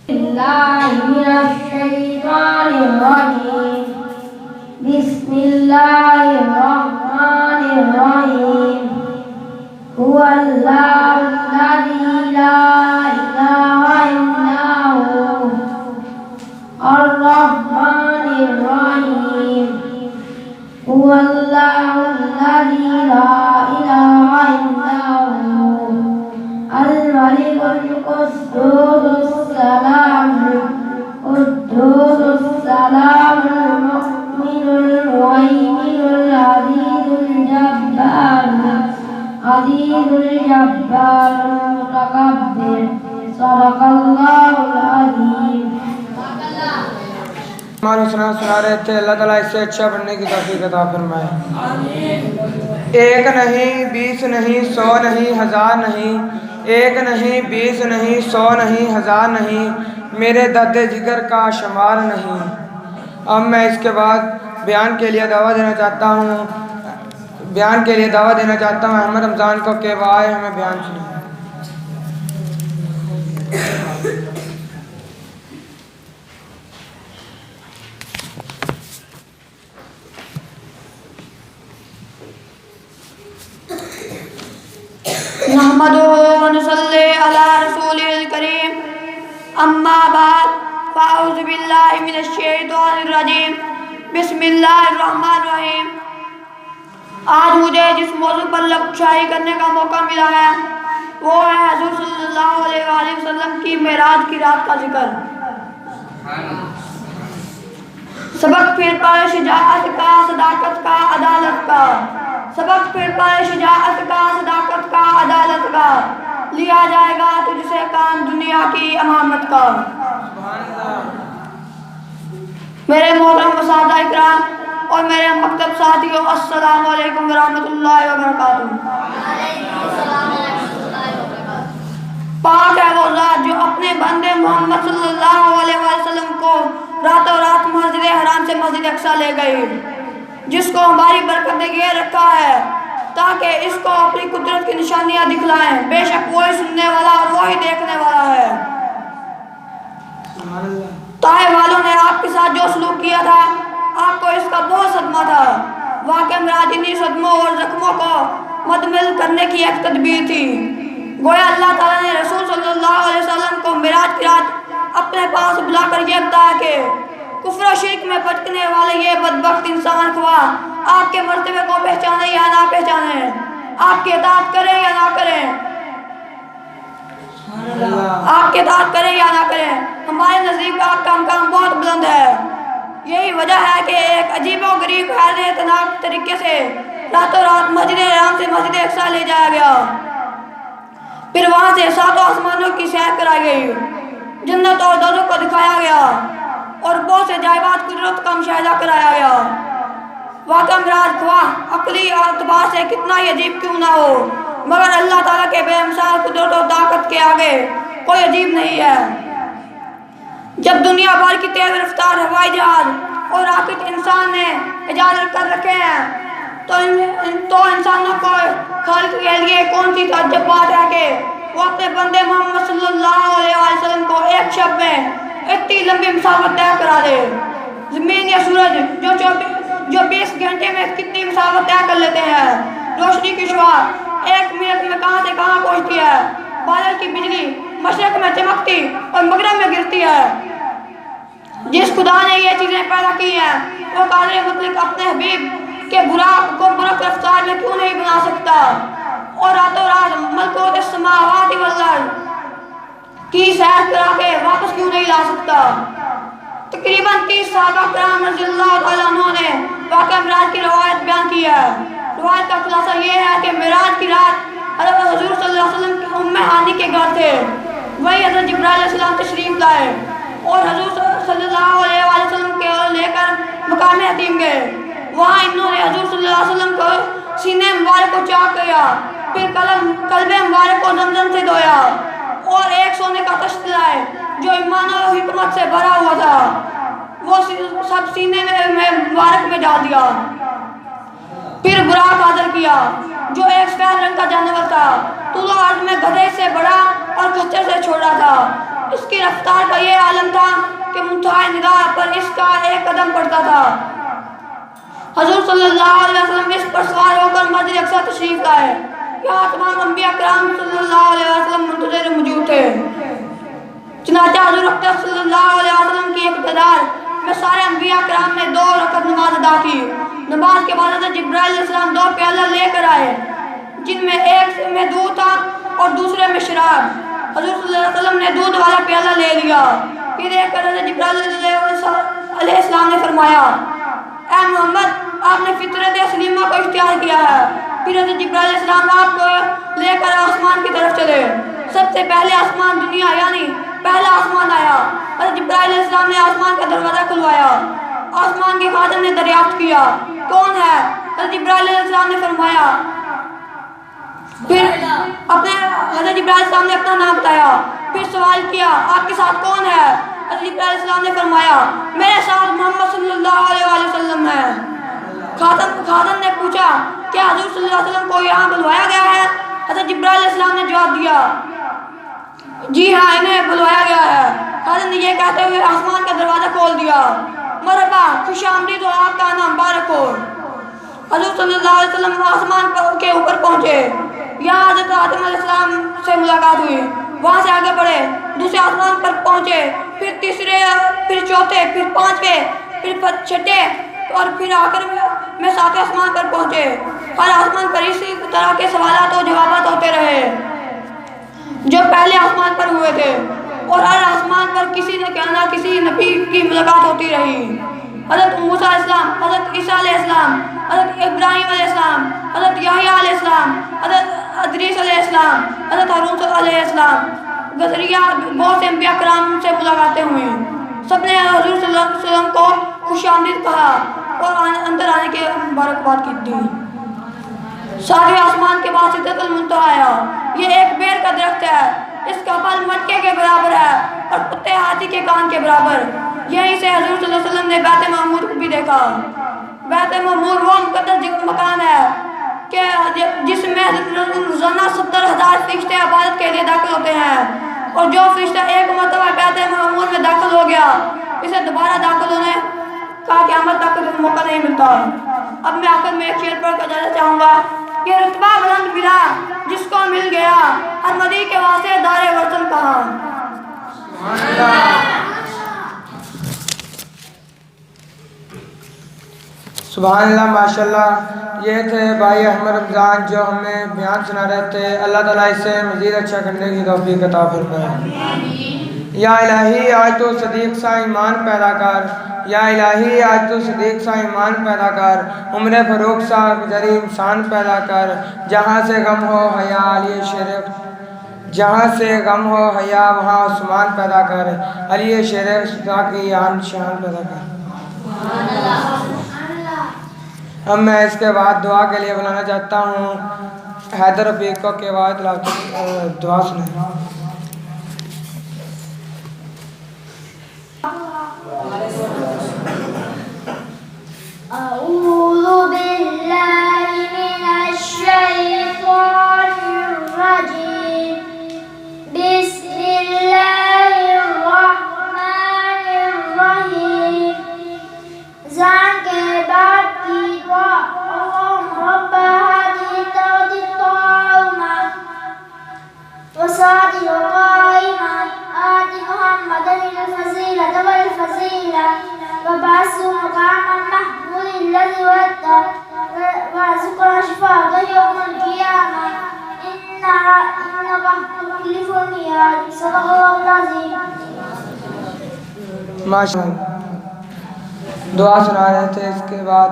बिस्मिल्लाहिर्रहमानिर्रहीम। बिस्मिल्लाहिर्रहमानिर्रहीम। हुवल्लाहुल्लज़ी ला इलाहा इल्ला हु अर्रहमानिर्रहीम। हुवल्लाहुल्लज़ी ला इलाहा इल्ला हु अल-मलिकुल कुद्दूस कुद्दूस सलामुल मुमिनुल मुहैमिनुल अज़ीज़ुल जब्बारुल मुतकब्बिर। सदक़ल्लाहुल अज़ीम। हमारे सुना रहे थे। अल्लाह ताला इससे अच्छा पढ़ने की तौफीक अता फरमाए। एक नहीं, 20 नहीं, 100 नहीं, 1000 नहीं, एक नहीं, 20 नहीं, 100 नहीं, 1000 नहीं, मेरे दर्द जिगर का शुमार नहीं। अब मैं इसके बाद बयान के लिए दावा देना चाहता हूँ अहमद रमज़ान को कि वह आए हमें बयान सुनाए। नहमदुहु व नुसल्ली अला रसूलिल करीम। अम्मा बाद फ़अऊज़ु बिल्लाहि मिनश शैतानिर रजीम। बिस्मिल्लाहिर्रहमानिर्रहीम। आज मुझे जिस मौजू पर लफ्ज़शाही करने का मौका मिला है वो है हुज़ूर सल्लल्लाहु अलैहि वसल्लम की मेराज की रात का जिक्र। सबक फिर पाए शुजाअत का, सदाकत का, अदालत का। सबक फिर पाए शुजाअत का, सदाकत का, अदालत का। लिया जाएगा तुझसे काम दुनिया की अमामत का। मेरे मोहतरम सादा इकराम और मेरे मकतब साथियों, अस्सलामु अलैकुम वरहमतुल्लाहि वबरकातुहू। पाक है वो ज़ात जो अपने बंदे मोहम्मद सल्लल्लाहु अलैहि वसल्लम को रातों रात मस्जिद हराम से मस्जिद अक्सा ले गई, जिसको हमारी बरकत ने घेर रखा है ताकि इसको अपनी कुदरत की निशानियां दिखलाएं। बेशक वही सुनने वाला और वही देखने वाला है। ताए वालों ने आपके साथ जो सलूक किया था आपको इसका बहुत सदमा था। वाकई मेराज इन्हीं सदमों और जख्मों को मुदमिल करने की एक तदबीर थी। गोया अल्लाह ताला ने रसूल सल्लल्लाहु अलैहि वसल्लम को मेराज की रात अपने पास बुलाकर यह बताया कि कुफ्र और शिर्क में भटकने वाले ये बदबख्त इंसान ख्वाह आपके मर्तबे को पहचाने या ना पहचाने, आपकी इताअत करें या ना करें, हमारे नज़दीक आपका मकाम बहुत बुलंद है। यही वजह है कि एक अजीब और गरीब हैरतनाक तरीके से रातों रात मस्जिद हराम से मस्जिद अक्सा ले जाया गया। फिर वहाँ से सातों आसमानों की सैर कराई गई, जन्नत और दोज़ख को दिखाया गया और बहुत से जायबात कुदरत का मुशाहिदा कराया गया। वाक़ई मेराज ख्वाह अक़ली एतबार से कितना ही अजीब क्यों ना हो, मगर अल्लाह ताला के बेमिसाल कुदरत और ताकत के आगे कोई अजीब नहीं है। जब दुनिया भर की तेज़ रफ्तार हवाई जहाज और रॉकेट इंसान ने इजाद कर रखे हैं तो इंसानों को खालिक के लिए कौन सी ताज्जुब बात है कि वो अपने बंदे मोहम्मद सल्लल्लाहु अलैहि वसल्लम को एक शब में इतनी लंबी मुसाफत तय करा दे। ज़मीन या सूरज जो 20 घंटे में कितनी मुसाफत तय कर लेते हैं। रोशनी की शुआ 1 मिनट में कहाँ से कहाँ पहुँचती है। बादल की बिजली मशरक़ में चमकती और मगरब में गिरती है। जिस खुदा ने ये चीज़ें पैदा की हैं वो कादिर मुतलक अपने हबीब के बुराक को बुरक रफ्तार में क्यों नहीं बना सकता और रातों रात मलकूत समावाति वल अर्ज़ की सैर करा के वापस क्यों नहीं ला सकता। तकरीबन 30 सहाबा किराम रज़ियल्लाहु तआला अन्हुम ने वाक़या मेराज की रवायत बयान की है। रवायत का खुलासा ये है कि मेराज की रात हज़रत हुज़ूर सल्लल्लाहु अलैहि वसल्लम के उम्मे हानी के घर थे। वही हज़रत जिब्राइल अलैहिस्सलाम तशरीफ लाए और हुज़ूर सल्लल्लाहु अलैहि वसल्लम के लेकर मकाम हतीम गए। वहाँ इन्होंने हुज़ूर सल्लल्लाहु अलैहि वसल्लम को सीने मुबारक को चाक किया, फिर कल्बे मुबारक को ज़मज़म से धोया और एक सोने का तश्त लाए जो ईमान और हिकमत से भरा हुआ था, वो सब सीने में मुबारक में डाल दिया। फिर बुराक हाज़िर किया जो एक सफेद रंग का जानवर था, तुलो अर्ज़ में गधे से बड़ा और खच्चर से छोटा था। इसकी रफ्तार का ये आलम था कि मुंतहा निगाह पर इसका एक कदम पड़ता था। हजूर सल्लल्लाहु अलैहि वसल्लम इस पर सवार होकर मस्जिद अक्सा तशरीफ लाए। यहाँ तमाम अंबिया कराम सल्लल्लाहु अलैहि वसल्लम मुंतज़िर मौजूद थे। चुनांचे हजूर अक़दस सल्लल्लाहु अलैहि वसल्लम की इक़्तिदार में सारे अंबिया कराम ने 2 रकअत नमाज अदा की। नमाज के बाद हज़रत जिब्राइल अलैहिस्सलाम 2 प्याला लेकर आए, जिनमें एक में दूध था और दूसरे में शराब। हजूर सल्लल्लाहु अलैहि वसल्लम ने दूध वाला प्याला ले लिया। फिर देखकर हज़रत जिब्राइल अलैहिस्सलाम ने फरमाया, ऐ मोहम्मद, आपने फितरत सलीमा को इख्तियार किया है। फिर हज़रत जिब्राइल अलैहिस्सलाम आपको लेकर आसमान की तरफ चले। सबसे पहले आसमान दुनिया यानी पहला आसमान आया। हज़रत जिब्राइल अलैहिस्सलाम ने आसमान का दरवाज़ा खुलवाया। आसमान के खादिम ने दरियाफ्त किया, कौन है? हज़रत जिब्राइल अलैहिस्सलाम ने फरमाया। फिर हज़रत जिब्राइल अलैहिस्सलाम ने अपना नाम बताया। फिर सवाल किया, आपके साथ कौन है? हज़रत जिब्राइल अलैहिस्सलाम ने फरमाया, मेरे साथ मोहम्मद सल्लल्लाहु अलैहि वसल्लम है। खादिम ने पूछा, क्या हजूर सल्लल्लाहु अलैहि वसल्लम को यहाँ बुलवाया गया है? हज़रत जिब्राइल अलैहिस्सलाम ने जवाब दिया, जी हाँ, इन्हें बुलवाया गया है। खादिम ने यह कहते हुए आसमान का दरवाज़ा खोल दिया। मरहबा, खुशामदीद हो, आपका नाम मुबारक हो। हजूर सल्लल्लाहु अलैहि वसल्लम आसमान के ऊपर पहुँचे। यहाँ हज़रत आदम अलैहिस्सलाम से मुलाकात हुई। वहाँ से आगे बढ़े, दूसरे आसमान पर पहुँचे, फिर तीसरे, फिर चौथे, फिर 5वें, फिर 6ठे और फिर आखिर में 7वें आसमान पर पहुँचे। हर आसमान पर इसी तरह के सवालात और जवाबात होते रहे जो पहले आसमान पर हुए थे, और हर आसमान पर किसी न कहना किसी नबी की मुलाकात होती रही। हज़रत मूसा अलैहिस्सलाम, हज़रत ईसा अलैहिस्सलाम, हज़रत इब्राहीम अलैहिस्सलाम, हज़रत यहया अलैहिस्सलाम, हज़रत इदरीस अलैहिस्सलाम, हज़रत हारून अलैहिस्सलाम, गजरिया बहुत से अंबिया कराम से मुलाकातें हुई। सबने हज़ूर सल्लल्लाहु अलैहि वसल्लम को खुशामदीद कहा और अंदर आने की मुबारकबाद की दी। 7वें आसमान के बाद सिदरतुल मुंतहा आया। ये एक बेर का दरख्त है, इसका फल मटके के बराबर है और कुत्ते हाथी के कान के बराबर। यहीं से हजूर सल्लल्लाहु अलैहि वसल्लम ने बैत मामूर को भी देखा। बैत मामूर वो मुक़द्दस मकान है कि जिसमें रोज़ाना 70,000 फरिश्ते इबादत के लिए दाखिल होते हैं, और जो फरिश्ता एक मरतबा बैत मामूर में दाखिल हो गया, इसे दोबारा दाखिल होने का क़यामत तक मौका नहीं मिलता। अब मैं आखिर में एक शेर पढ़ कर जाना चाहूँगा कि रुतबा बुलंद मिला जिसको मिल गया, अहमदी के वास्ते दारे वतन कहाँ। सुभान अल्लाह, माशाल्लाह। ये थे भाई अहमद रमज़ान जो हमें बयान सुना रहे थे। अल्लाह ताला इससे मज़ीद अच्छा करने की तौफीक अता फरमाए। या इलाही, आज तो सदीक़ सा ईमान पैदा कर। या इलाही, आज तो सदीक़ सा ईमान पैदा कर। उम्र फ़रूक सा जरी इंसान पैदा कर। जहाँ से गम हो हया अली शरीफ, जहाँ से गम हो हया वहाँ उस्मान पैदा कर। अली शरीफ की आन शान पैदा कर। अब मैं इसके बाद दुआ के लिए बुलाना चाहता हूँ हैदर रफ़ीक को के बाद दुआ सुने। अऊज़ु बिल्लाहि मिनश शैतानिर रजीम। बिस्मिल्लाहिर रहमानिर रहीम। ज़ान के बाद की दुआ, अल्लाहुम्मा रब्बा हाज़िहि दावति ताम्मा व सलाति क़ाइमा आति मुहम्मदन अल-फज़ीलत वल फ़ज़ीला व बअसहु मक़ामन महमूदन लज़ी वअदा warzuqna shifa'ata yawmal qiyamah innaka tukhliful mi'ad sadaqallahul azim। माशाअल्लाह दुआ सुना रहे थे। इसके बाद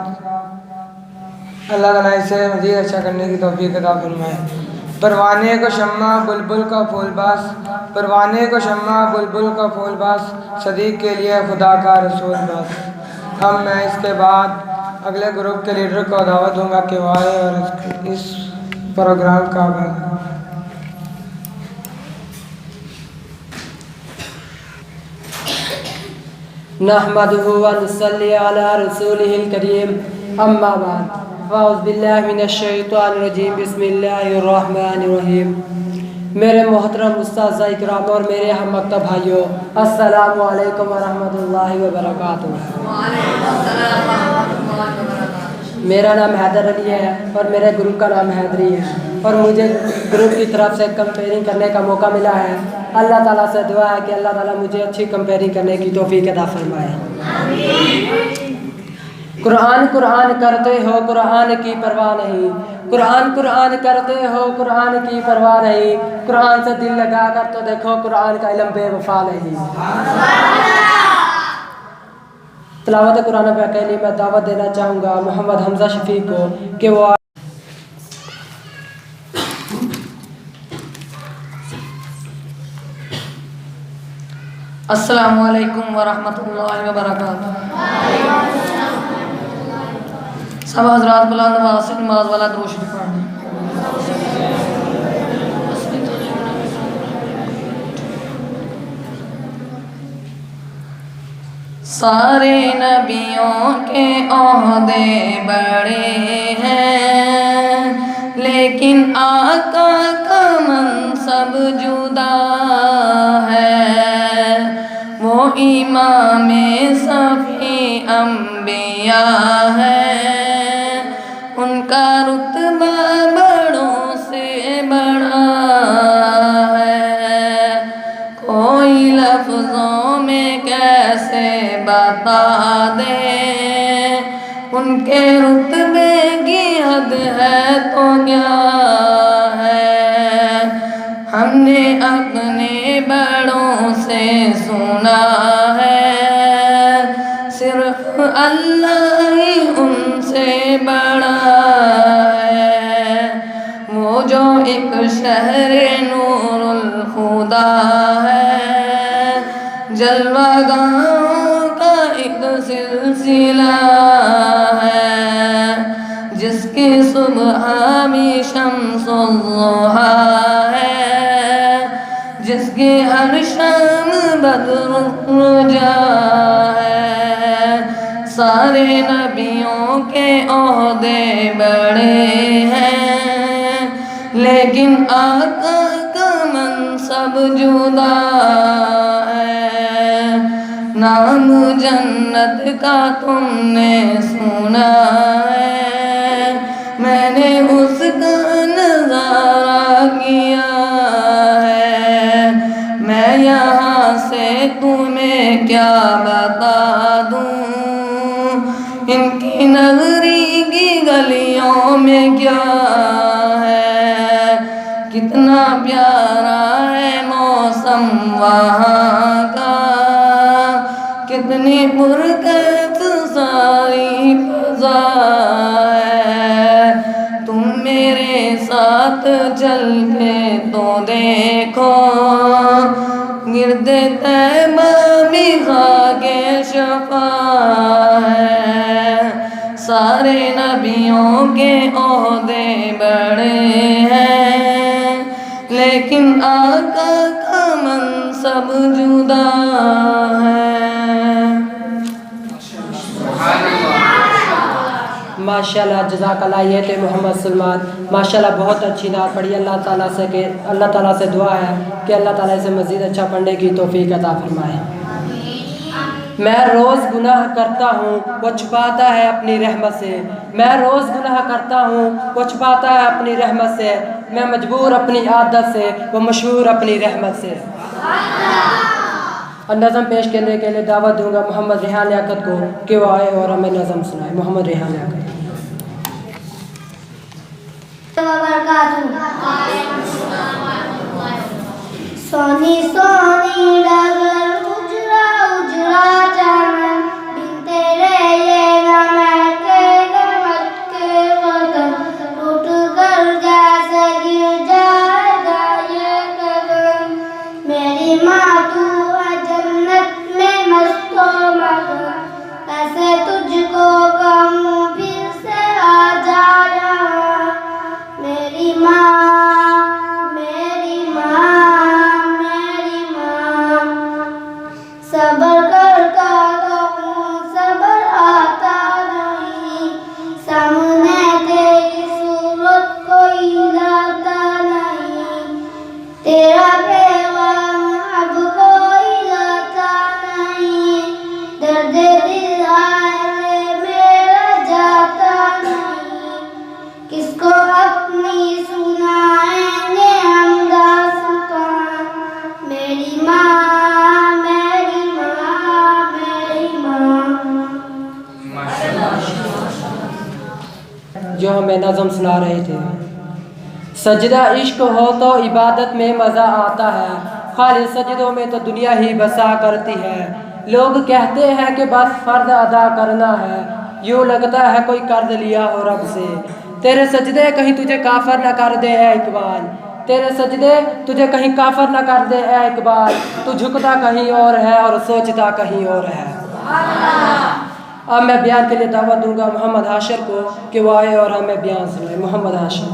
अल्लाह ताला इसे मज़ीद अच्छा करने की तौफीक अता फरमाए। परवाने को शम्मा बुलबुल का फूलबास, परवाने को शम्मा बुलबुल का फूलबास, सदीक़ के लिए खुदा का रसूल बास। अब मैं इसके बाद अगले ग्रुप के लीडर को दावत दूंगा कि वो आए और इस प्रोग्राम का नहमदुहु व नुसल्ली अला रसूलिहिल करीम, अम्मा बाद। अऊज़ु बिल्लाहि मिनश शैतानिर रजीम, बिस्मिल्लाहिर रहमानिर रहीम। मेरे मोहतरम उस्ताद इकराम और मेरे हम मकतब भाइयों, अस्सलामु अलैकुम वरहमतुल्लाहि वबरकातुहू। मेरा नाम हैदर अली है और मेरे ग्रुप का नाम हैदरी है और मुझे ग्रुप की तरफ से कंपेयरिंग करने का मौका मिला है। अल्लाह ताला से दुआ है कि अल्लाह ताला मुझे अच्छी कंपेयरिंग करने की तौफीक अता फरमाए। कुरान कुरान करते हो कुरान की परवाह नहीं, कुरान कुरान करते हो कुरान की परवाह नहीं, कुरान से दिल लगा कर तो देखो कुरान का इल्म बेवफा नहीं। तिलावत कुरान पे के लिए मैं दावत देना चाहूँगा मोहम्मद हमजा शफीक को कि वो अस्सलामु अलैकुम वरहमतुल्लाहि वबरकातुहू। सब हज़रात बुलंद आवाज़ से नमाज वाला दुरूद शरीफ पढ़ें। सारे नबियों के ओहदे बड़े हैं, लेकिन आका का मनसब जुदा है। वो इमामे सफ़ी अंबिया है, उनका रुतबा बड़ों से बड़ा है। कोई लफ्ज़ों में कैसे बता दे, उनके रुतबे की हद है तो क्या है। हमने अपने बड़ों से सुना है, सिर्फ अल्लाह ही उनसे बड़ा है। वो जो एक शहर नूरुल खुदा है, जलवा गाँव का एक सिलसिला है, जिसकी सुबह भी शम्सुज़्ज़ोहा है, जिसकी हर शाम बदरुजा है। सारे नबियों के ओहदे बड़े हैं, लेकिन आका का मनसब जुदा है। नाम जन्नत का तुमने सुना है, मैंने उसका नज़ारा किया है। मैं यहाँ से तुम्हें क्या बता दूँ, इनकी नगरी की गलियों में क्या है। कितना प्यारा है मौसम वहाँ का, कितनी पुरकैफ सारी फ़ज़ा है। तुम मेरे साथ चल के तो देखो, गिरदे तैबा भी खाके शफ़ा है। सारे नबियों के ओहदे बड़े हैं, लेकिन आका का मनसब जुदा है। माशाल्लाह जज़ाकल्लाह। ये थे मोहम्मद सलमान, माशाल्लाह बहुत अच्छी नात पढ़ी। अल्लाह ताला से दुआ है कि अल्लाह ताला इसे मज़ीद अच्छा पढ़ने की तौफीक अता फरमाए। मैं रोज़ गुनाह करता हूँ वो छुपाता है अपनी रहमत से, मैं रोज़ गुनाह करता हूँ वो छुपाता है अपनी रहमत से। मैं मजबूर अपनी आदत से, वो मशहूर अपनी रहमत से। और नज़म पेश करने के लिए दावत दूंगा मोहम्मद रेहान लियाकत को कि वो आए और हमें नज़म सुनाए। मोहम्मद रेहान लियाकत। सोनी सोनी डगर उजरा उजरा चमन, बिन तेरे ये न महकेगा मक्के वतन, टूट कर जैसे गिर जाएगा ये कदम। मेरी माँ तू है जन्नत में मस्तो मगन, कैसे तुझको कहूँ फिर से आ जाया। मेरी माँ, मेरी माँ, मेरी माँ, जो हमें नज़म सुना रहे थे। सजदा इश्क हो तो इबादत में मज़ा आता है, खाली सजदों में तो दुनिया ही बसा करती है। लोग कहते हैं कि बस फ़र्ज अदा करना है, यूँ लगता है कोई कर्ज लिया हो रब से। तेरे सजदे कहीं तुझे काफर न कर दे ऐ इकबाल, तेरे सजदे तुझे कहीं काफर न कर दे ऐ इकबाल। तू झुकता कहीं और है और सोचता कहीं और है। अब मैं बयान के लिए दावत दूंगा मोहम्मद हाशिर को कि वो आए और हमें बयान सुनाए। मोहम्मद हाशिर।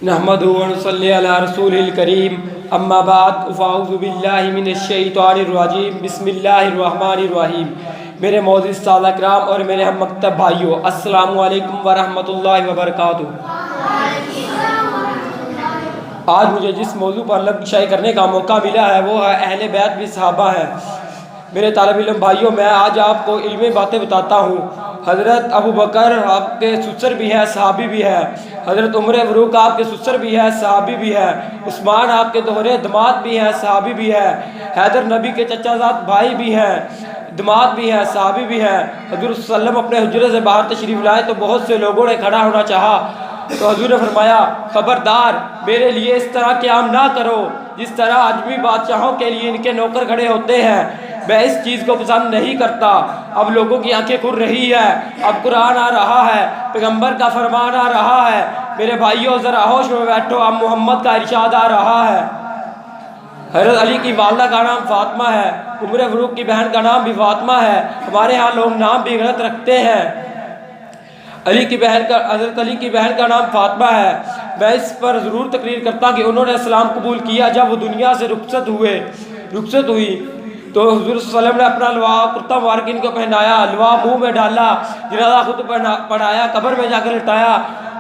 नहमदुहु व नसल्ली अला रसूलिल करीम, अम्मा बाद, फ़अऊज़ु बिल्लाहि मिनश्शैतानिर रजीम, बिस्मिल्लाहिर रहमानिर रहीम। मेरे मौजूद सादा किराम और मेरे हम मकतब भाइयों, अस्सलामु अलैकुम व रहमतुल्लाहि व बरकातुहू। आज मुझे जिस मौजू पर लफ्ज़ करने का मौका मिला है वो है अहले बैत भी सहाबा है। मेरे तालिब इल्म भाइयों, मैं आज आपको इल्मी बातें बताता हूँ। हज़रत अबू बकर आपके ससुर भी हैं, सहाबी भी है। हज़रत उमर फ़ारूक आपके ससुर भी है, सहाबी भी है। उस्मान आपके दोहरे दमाद भी हैं, सहाबी भी है। हैदर नबी के चचाजाद भाई भी हैं, दमाद भी हैं, सहाबी भी हैं। हज़ूर सल्लम अपने हुजरे से बाहर तशरीफ़ लाए तो बहुत से लोगों ने खड़ा होना चाहा, तो हजूर ने फरमाया, खबरदार मेरे लिए इस तरह क़याम ना करो जिस तरह आदमी बादशाहों के लिए इनके नौकर खड़े होते हैं। मैं इस चीज़ को पसंद नहीं करता। अब लोगों की आंखें खुल रही है, अब कुरान आ रहा है, पैगंबर का फरमान आ रहा है। मेरे भाइयों ज़रा होश में बैठो, अब मोहम्मद का इरशाद आ रहा है। हज़रत अली की वालदा का नाम फ़ातिमा है, उमर फ़ारूक की बहन का नाम भी फ़ातिमा है। हमारे यहाँ लोग नाम भी गलत रखते हैं। हज़रत अली की बहन का नाम फ़ातिमा है। मैं इस पर ज़रूर तकरीर करता कि उन्होंने इस्लाम कबूल किया जब वो दुनिया से रुखसत हुई तो हुज़ूर सल्लल्लाहु अलैहि वसल्लम ने अपना लवा कुर्ता मुबारक इनको पहनाया, लवा मुँह में डाला, जनाजा खुद पढ़ाया, कब्र में जाकर लिटाया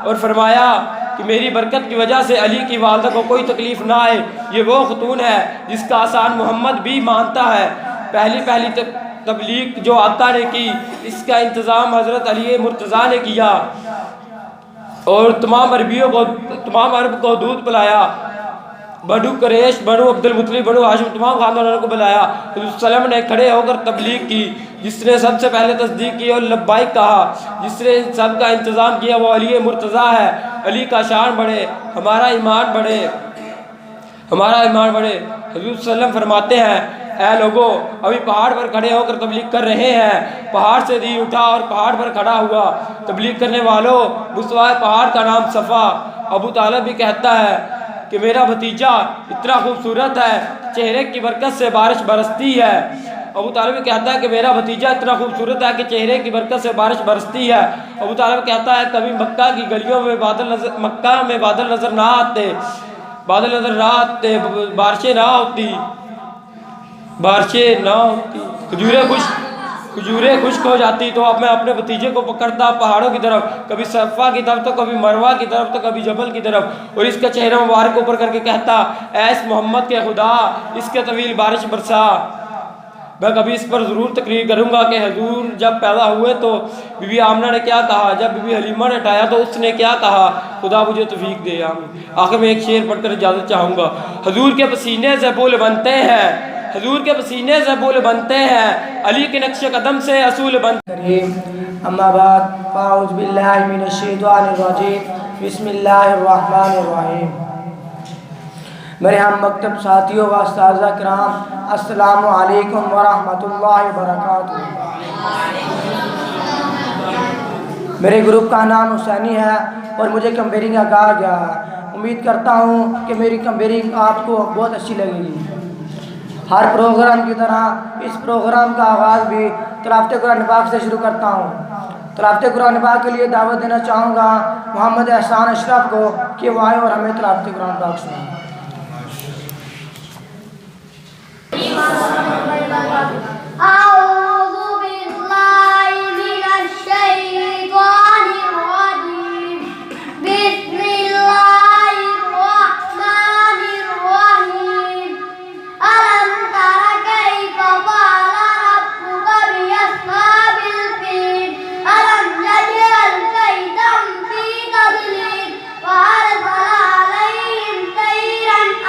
और फरमाया कि मेरी बरकत की वजह से अली की वालदा को कोई तकलीफ़ ना आए। ये वो खतून है जिसका आसान मोहम्मद भी मानता है। पहली तबलीग जो आका ने की, इसका इंतज़ाम हज़रत अली मुर्तज़ा ने किया और तमाम अरब को दूध पिलाया। बनु कुरैश, बनु अब्दुल मुत्तलिब, बनु हाशिम, तमाम खानदानों को बुलाया। सल्लम ने खड़े होकर तबलीग की। जिसने सबसे पहले तस्दीक की और लब्बाइक कहा, जिसने सब का इंतज़ाम किया वो अली मुर्तज़ा है। अली का शान बढ़े, हमारा ईमान बढ़े। हुज़ूर सल्लम फरमाते हैं, ऐ लोगो, अभी पहाड़ पर खड़े होकर तबलीग कर रहे हैं। पहाड़ से दी उठा और पहाड़ पर खड़ा हुआ। तबलीग करने वालों, मुस्तवा पहाड़ का नाम सफ़ा। अबू तालिब भी कहता है कि मेरा भतीजा इतना खूबसूरत है, चेहरे की बरकत से बारिश बरसती है। अबू तालिब भी कहता है कि मेरा भतीजा इतना खूबसूरत है कि चेहरे की बरकत से बारिश बरसती है। अबू तालिब कहता है कभी मक्का की गलियों में मक्का में बादल नज़र ना आते, बारिशें ना होती, खजूरें खुश्क हो जाती। तो अब मैं अपने भतीजे को पकड़ता पहाड़ों की तरफ, कभी सफ़ा की तरफ तो कभी मरवा की तरफ तो कभी जबल की तरफ, और इसका चेहरा मुबारक ऊपर करके कहता, ऐस मोहम्मद के खुदा इसके तवील बारिश बरसा। मैं कभी इस पर ज़रूर तकरीर करूँगा कि हजूर जब पैदा हुए तो बीबी आमना ने क्या कहा, जब बीबी हलीमा ने उठाया तो उसने क्या कहा। खुदा मुझे तौफीक दे। आखिर में एक शेर पढ़कर इजाज़त चाहूँगा। हजूर के पसीने से पुल बनते हैं, हजूर के पसीने से पुल बनते हैं, अली के नक्श कदम से असूल बनते हैं। अम्मा बाद, फ़अऊज़ु बिल्लाहि मिनश्शैतानिर रजीम, बिस्मिल्लाहिर रहमानिर रहीम। मेरे हम मकतब साथियों व उस्ताज़ा किराम, अस्सलामु अलैकुम व रहमतुल्लाहि व बरकातुहू। मेरे ग्रुप का नाम हुसैनी है और मुझे कंपेयरिंग का कहा गया है। उम्मीद करता हूँ कि मेरी कंपेयरिंग आपको बहुत अच्छी लगेगी। हर प्रोग्राम की तरह इस प्रोग्राम का आगाज़ भी तिलावत कुरान पाक से शुरू करता हूँ। तिलावत कुरान पाक के लिए दावत देना चाहूँगा मोहम्मद एहसान अशरफ को कि वो आए और हमें तिलावत कुरान पाक सुनाएं।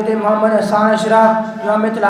मोहम्मद हसन अशरफ जो हमें